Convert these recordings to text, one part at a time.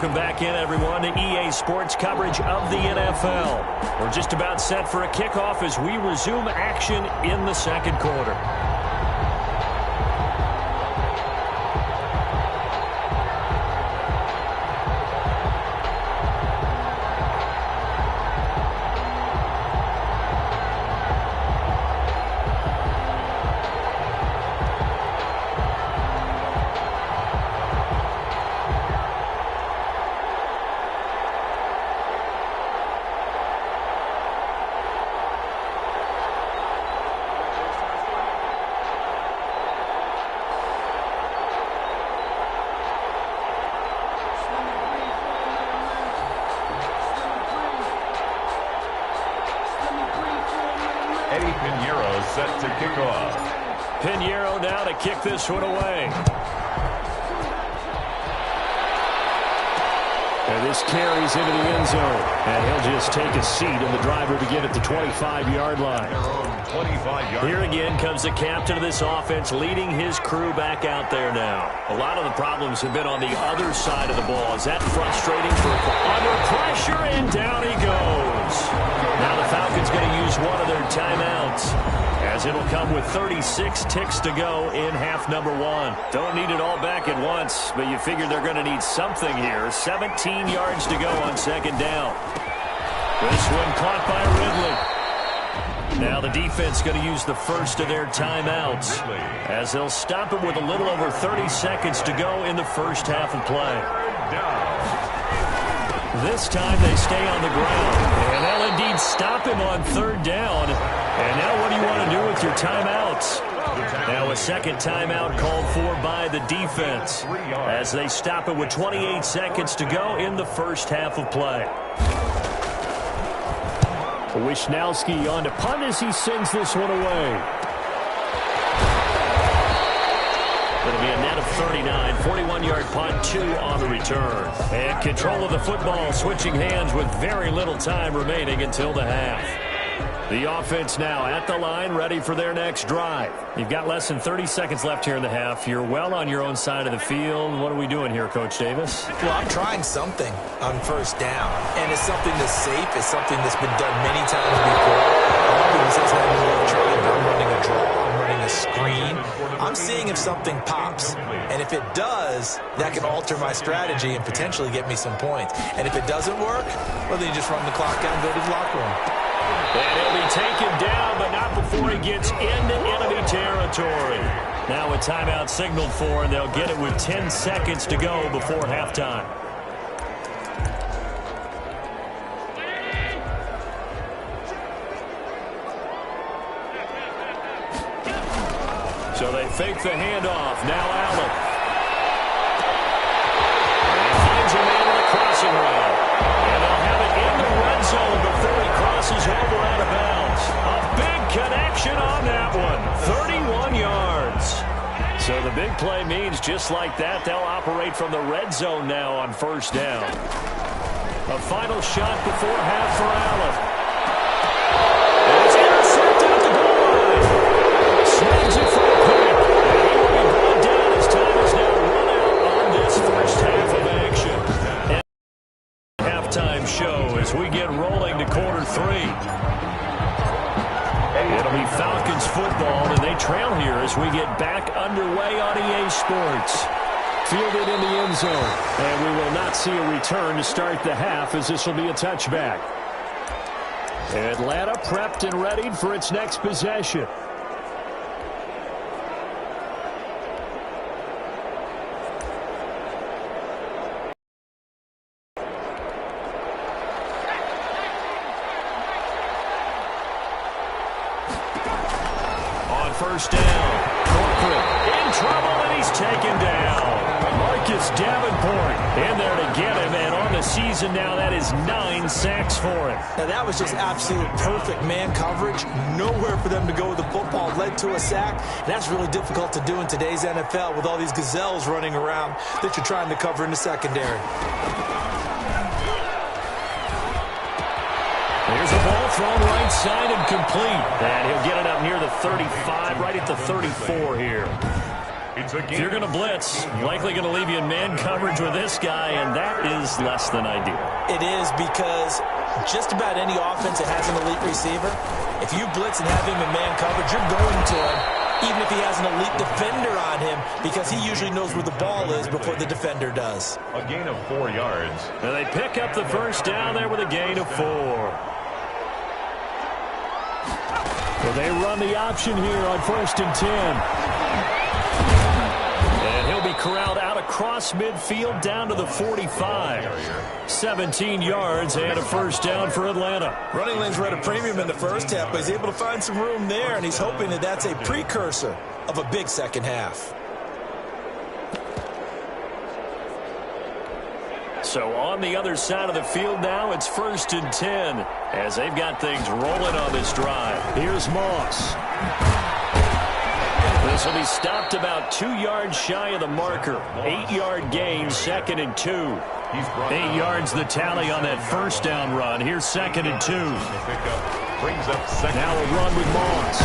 Welcome back in, everyone, to EA Sports coverage of the NFL. We're just about set for a kickoff as we resume action in the second quarter. Set to kick off. Pinheiro now to kick this one away. And this carries into the end zone. And he'll just take a seat in the driver to get at the 25-yard line. 25-yard. Here again comes the captain of this offense leading his crew back out there now. A lot of the problems have been on the other side of the ball. Is that frustrating for under pressure? And down he goes. Now the Falcons going to use one of their timeouts, as it'll come with 36 ticks to go in half number one. Don't need it all back at once, but you figure they're going to need something here. 17 yards to go on second down. This one caught by Ridley. Now the defense going to use the first of their timeouts, as they'll stop it with a little over 30 seconds to go in the first half of play. This time they stay on the ground, and they'll indeed stop him on third down. And now what do you want to do with your timeouts? Now a second timeout called for by the defense, as they stop it with 28 seconds to go in the first half of play. Wishnowski on to punt as he sends this one away. It'll be a net of 39, 41-yard punt, 2 on the return. And control of the football switching hands with very little time remaining until the half. The offense now at the line, ready for their next drive. You've got less than 30 seconds left here in the half. You're well on your own side of the field. What are we doing here, Coach Davis? Well, I'm trying something on first down, and it's something that's safe. It's something that's been done many times before. I'm running a draw. I'm running a screen. I'm seeing if something pops, and if it does, that can alter my strategy and potentially get me some points. And if it doesn't work, well, then you just run the clock out and go to the locker room. And he'll be taken down, but not before he gets into enemy territory. Now a timeout signaled for, and they'll get it with 10 seconds to go before halftime. So they fake the handoff. Now Allen. And he finds a man in the crossing route. And they'll have it in the red zone before he crosses over out of bounds. A big connection on that one. 31 yards. So the big play means just like that, they'll operate from the red zone now on first down. A final shot before half for Allen. And it's intercepted at the goal line. Snags it for a pick. And he will be brought down as time is now run out on this first half of action. And halftime show as we get rolling to quarter three. It'll be Falcons football, and they trail here as we get back underway on EA Sports. Fielded in the end zone, and we will not see a return to start the half, as this will be a touchback. Atlanta prepped and readied for its next possession. First down. Corcoran in trouble, and he's taken down. Marcus Davenport in there to get him, and on the season now, that is 9 sacks for him. Now, that was just absolute perfect man coverage. Nowhere for them to go with the football. Led to a sack. And that's really difficult to do in today's NFL with all these gazelles running around that you're trying to cover in the secondary. There's a ball thrown right side and complete. And he'll get it up near the 35, right at the 34 here. If you're going to blitz, likely going to leave you in man coverage with this guy, and that is less than ideal. It is, because just about any offense that has an elite receiver, if you blitz and have him in man coverage, you're going to him, even if he has an elite defender on him, because he usually knows where the ball is before the defender does. A gain of 4 yards. And they pick up the first down there with a gain of 4. So they run the option here on 1st and 10. And he'll be corralled out across midfield down to the 45. 17 yards and a first down for Atlanta. Running lanes were at a premium in the first half, but he's able to find some room there, and he's hoping that that's a precursor of a big second half. So on the other side of the field now, it's 1st and 10 as they've got things rolling on this drive. Here's Moss. This will be stopped about 2 yards shy of the marker. 8-yard gain, 2nd and 2. 8 yards the tally on that first down run. Here's 2nd and 2. Now a run with Moss.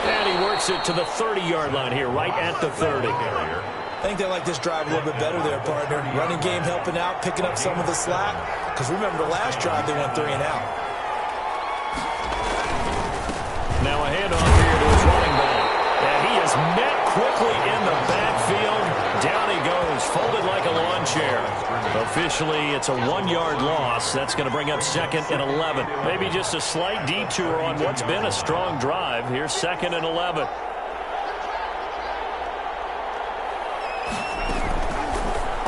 And he works it to the 30-yard line here, right at the 30. I think they like this drive a little bit better there, partner. Running game helping out, picking up some of the slack. Because remember, the last drive they went 3 and out. Now a handoff here to his running back. And he is met quickly in the backfield. Down he goes, folded like a lawn chair. Officially, it's a 1-yard loss. That's going to bring up 2nd and 11. Maybe just a slight detour on what's been a strong drive. Here's 2nd and 11.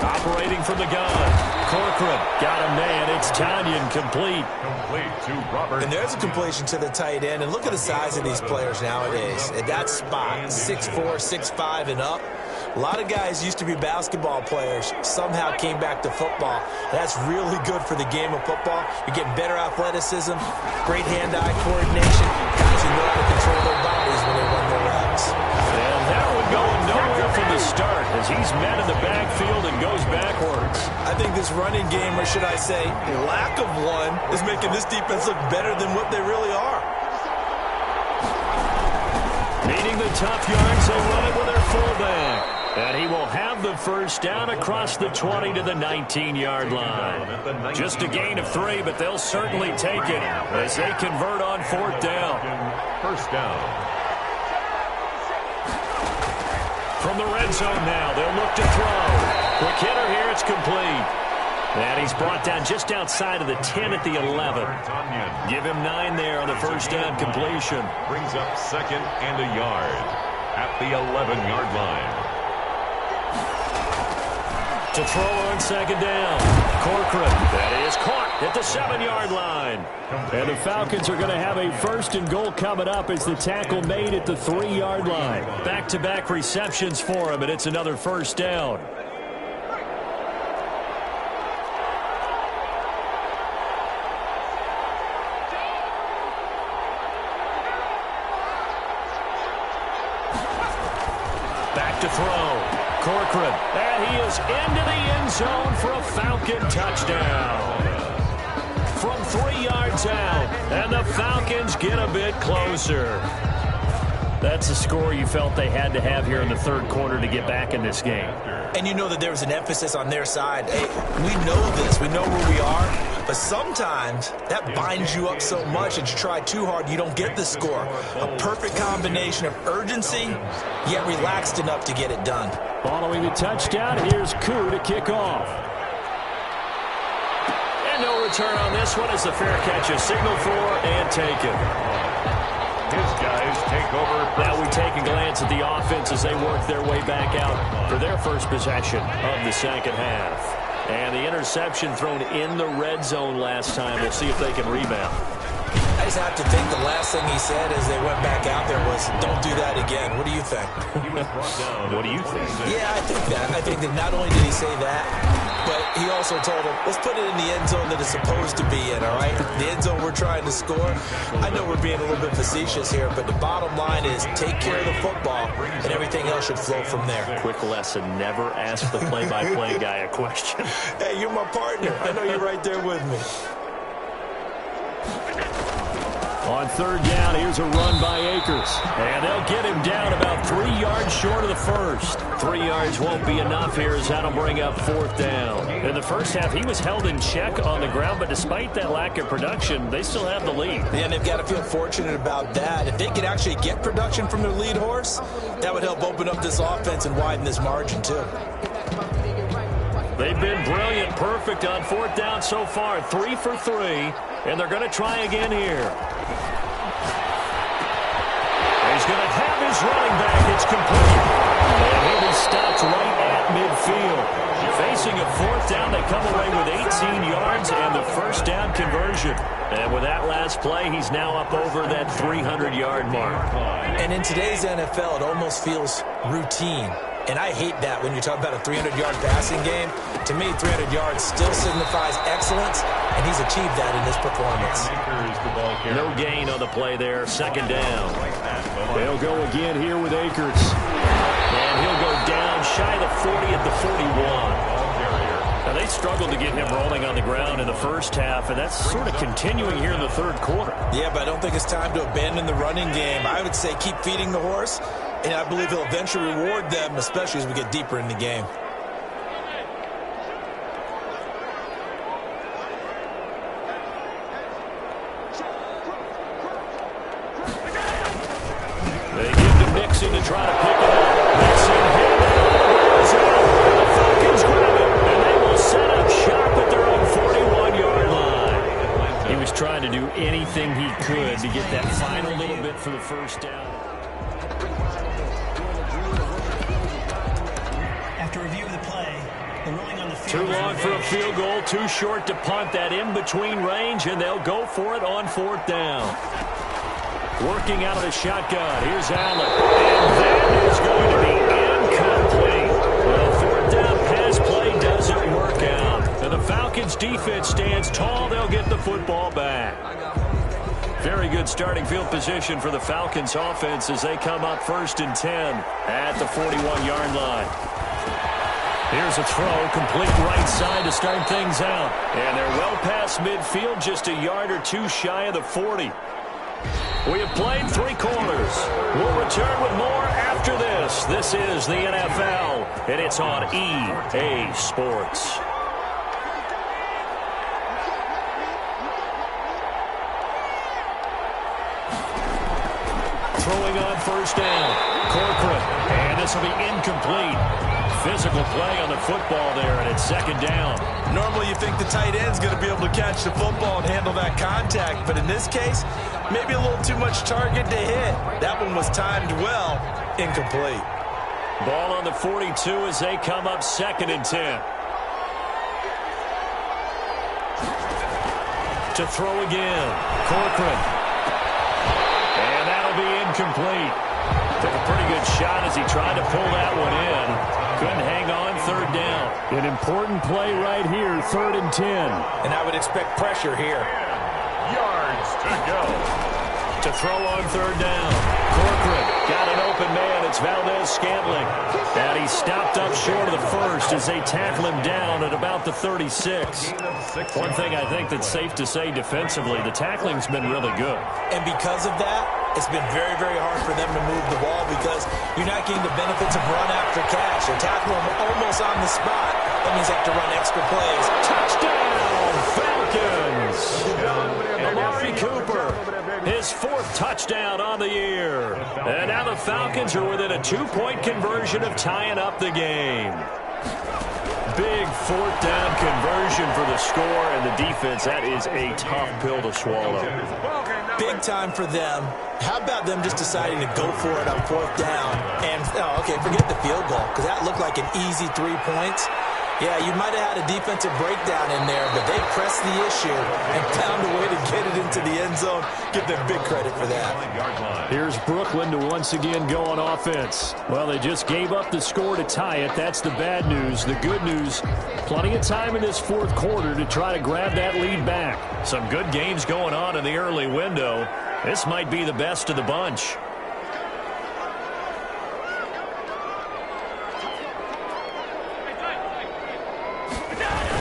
Operating from the gun. Corcoran got a man. It's Tanyan complete. Complete to Robert. And there's a completion to the tight end. And look at the size of these players nowadays. At that spot, 6'4", 6'5", and up. A lot of guys used to be basketball players, somehow came back to football. That's really good for the game of football. You're getting better athleticism, great hand-eye coordination. Guys who know how to control their bodies when they run their routes. And that one going nowhere from the start as he's met in the backfield and goes backwards. I think this running game, or should I say lack of one, is making this defense look better than what they really are. Meeting the tough yards, they run it with their fullback. And he will have the first down across the 20 to the 19-yard line. Just a gain of 3, but they'll certainly take it as they convert on 4th down. First down. From the red zone now, they'll look to throw. Quick hitter here, it's complete. And he's brought down just outside of the 10 at the 11. Give him 9 there on the first down completion. Brings up 2nd and a yard at the 11-yard line. To throw on 2nd down. Corcoran, that is caught at the 7-yard line. And the Falcons are going to have a 1st and goal coming up as the tackle made at the 3-yard line. Back-to-back receptions for him, and it's another first down. Back to throw. Corcoran, and he is into the end zone for a Falcon touchdown. From 3 yards out, and the Falcons get a bit closer. That's a score you felt they had to have here in the 3rd quarter to get back in this game. And you know that there was an emphasis on their side. Hey, we know this. We know where we are. But sometimes that binds you up so much that you try too hard, you don't get the score. A perfect combination of urgency, yet relaxed enough to get it done. Following the touchdown, here's Koo to kick off. And no return on this one as the fair catch is signaled for and taken. His guys take over. Now we take a glance at the offense as they work their way back out for their first possession of the second half. And the interception thrown in the red zone last time. We'll see if they can rebound. I just have to think the last thing he said as they went back out there was, don't do that again. What do you think? What do you think? Yeah, I think that. I think that not only did he say that, but he also told him, let's put it in the end zone that it's supposed to be in, all right? The end zone we're trying to score. I know we're being a little bit facetious here, but the bottom line is take care of the football, and everything else should flow from there. Quick lesson, never ask the play-by-play guy a question. Hey, you're my partner. I know you're right there with me. On third down, here's a run by Akers. And they'll get him down about 3 yards short of the first. 3 yards won't be enough here as that'll bring up fourth down. In the first half, he was held in check on the ground, but despite that lack of production, they still have the lead. Yeah, and they've got to feel fortunate about that. If they could actually get production from their lead horse, that would help open up this offense and widen this margin too. They've been brilliant, perfect on fourth down so far, 3 for 3, and they're going to try again here. He's going to have his running back. It's complete. And he'll be stopped right at midfield. Facing a fourth down, they come away with 18 yards and the first down conversion. And with that last play, he's now up over that 300-yard mark. And in today's NFL, it almost feels routine. And I hate that when you talk about a 300-yard passing game. To me, 300 yards still signifies excellence, and he's achieved that in this performance. No gain on the play there, second down. They'll go again here with Akers. And he'll go down shy of the 40 at the 41. Now, they struggled to get him rolling on the ground in the first half, and that's sort of continuing here in the third quarter. Yeah, but I don't think it's time to abandon the running game. I would say keep feeding the horse, and I believe he'll eventually reward them, especially as we get deeper in the game. They give to Mixon to try to pick it up. Mixon hit it. The Falcons grab it, and they will set up shop at their own 41-yard line. He was trying to do anything he could to get that final little bit for the first down. After review of the play, the ruling on the field. Too long for a field goal, too short to punt that in-between range, and they'll go for it on fourth down. Working out of the shotgun. Here's Allen. And that is going to be incomplete. Well, fourth down pass play doesn't work out. And the Falcons defense stands tall. They'll get the football back. Very good starting field position for the Falcons offense as they come up 1st and 10 at the 41-yard line. Here's a throw, complete right side to start things out. And they're well past midfield, just a yard or two shy of the 40. We have played 3 quarters. We'll return with more after this. This is the NFL, and it's on EA Sports. Throwing on first down. Corcoran, and this will be incomplete. Physical play on the football there, and it's second down. Normally you think the tight end's going to be able to catch the football and handle that contact, but in this case, maybe a little too much target to hit. That one was timed well, incomplete. Ball on the 42 as they come up 2nd and 10. To throw again, Corcoran. And that'll be incomplete. Took a pretty good shot as he tried to pull that one in. Couldn't hang on, 3rd down. An important play right here, 3rd and 10. And I would expect pressure here. Yards to go. To throw on 3rd down. Corcoran got an open man. It's Valdez-Scantling. And he stopped up short of the first as they tackle him down at about the 36. One thing I think that's safe to say defensively, the tackling's been really good. And because of that, it's been very, very hard for them to move the ball because you're not getting the benefits of run after catch. They tackle him almost on the spot. That means they have to run extra plays. Touchdown, Falcons! Amari Cooper, his 4th touchdown on the year. And now the Falcons are within a 2-point conversion of tying up the game. Big 4th down conversion for the score, and the defense, that is a tough pill to swallow. Big time for them. How about them just deciding to go for it on 4th down? And, okay, forget the field goal, because that looked like an easy 3 points. Yeah, you might have had a defensive breakdown in there, but they pressed the issue and found a way to get it into the end zone. Give them big credit for that. Here's Brooklyn to once again go on offense. Well, they just gave up the score to tie it. That's the bad news. The good news, plenty of time in this 4th quarter to try to grab that lead back. Some good games going on in the early window. This might be the best of the bunch.